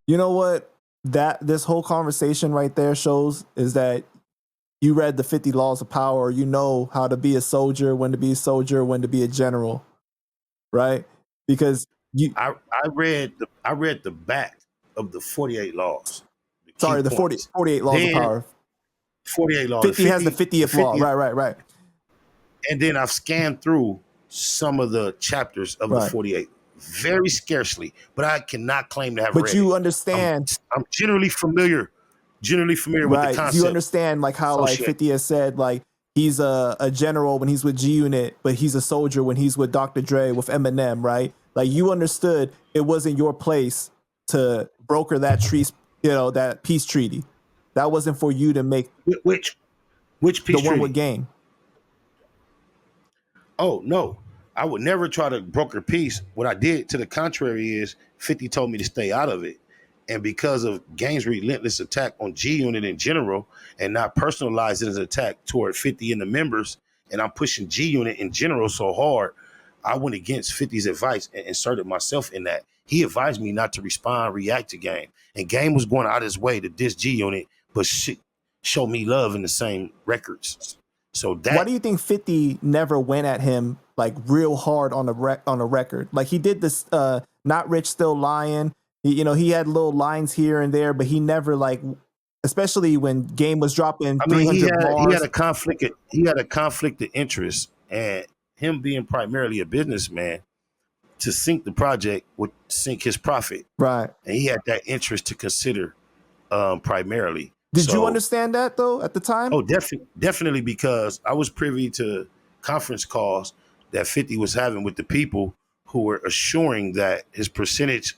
You know what? This whole conversation right there shows is that you read the 50 Laws of Power. You know how to be a soldier, when to be a soldier, when to be a general, right? Because I read the back of the 48 laws. The 48 Laws of Power. 48 laws. 50 has the 50th law. Right. And then I've scanned through some of the chapters of the 48. Very scarcely, but I cannot claim to have read it. But you understand. I'm generally familiar with the concept. You understand like how like 50 has said like he's a general when he's with G Unit, but he's a soldier when he's with Dr. Dre, with Eminem, right? Like you understood it wasn't your place to broker that that peace treaty. That wasn't for you to make. Which peace treaty? The one with Game. Oh no, I would never try to broker peace. What I did to the contrary is 50 told me to stay out of it. And because of Game's relentless attack on G Unit in general and not personalizing his attack toward 50 and the members, and I'm pushing G Unit in general so hard, I went against 50's advice and inserted myself in that. He advised me not to react to Game. And Game was going out of his way to diss G Unit, but show me love in the same records. So that. Why do you think 50 never went at him like real hard on a record? Like he did this Not Rich Still Lying. He had little lines here and there, but he never like, especially when Game was dropping 300 bars. He had a conflict of interest, and him being primarily a businessman, to sink the project would sink his profit. Right. And he had that interest to consider primarily. Did you understand that though at the time? Oh, definitely, because I was privy to conference calls that 50 was having with the people who were assuring that his percentage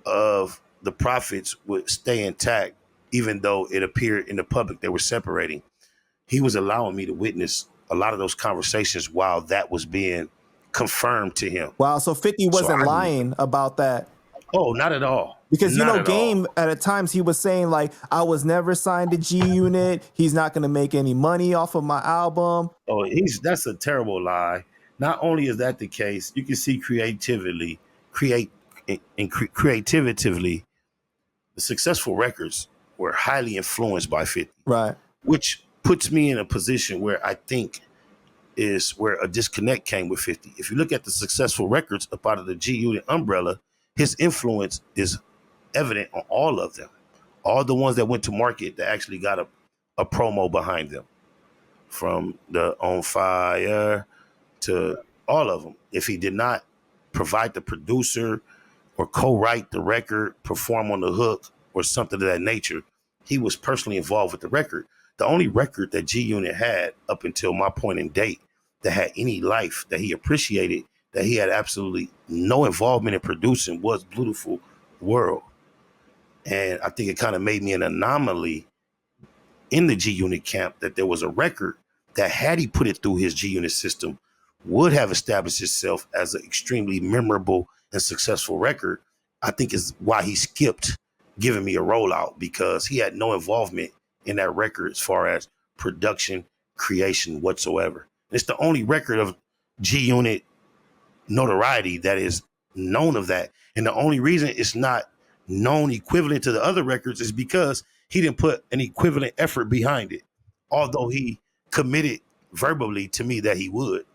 of the profits would stay intact, even though it appeared in the public they were separating. He was allowing me to witness a lot of those conversations while that was being confirmed to him. Wow, so 50 wasn't lying about that. Oh, not at all. Because, Game, at times, he was saying, like, I was never signed to G Unit. He's not going to make any money off of my album. Oh, that's a terrible lie. Not only is that the case, you can see creatively, the successful records were highly influenced by 50. Right. Which puts me in a position where I think is where a disconnect came with 50. If you look at the successful records up out of the G Unit umbrella, his influence is evident on all of them. All the ones that went to market that actually got a promo behind them, from the On Fire to all of them. If he did not provide the producer or co-write the record, perform on the hook or something of that nature, he was personally involved with the record. The only record that G Unit had up until my point in date that had any life, that he appreciated, that he had absolutely no involvement in producing, was Beautiful World. And I think it kind of made me an anomaly in the G Unit camp that there was a record that, had he put it through his G Unit system, would have established itself as an extremely memorable and successful record. I think is why he skipped giving me a rollout, because he had no involvement in that record as far as production, creation whatsoever. It's the only record of G Unit notoriety that is known of that. And the only reason it's not known equivalent to the other records is because he didn't put an equivalent effort behind it, although he committed verbally to me that he would.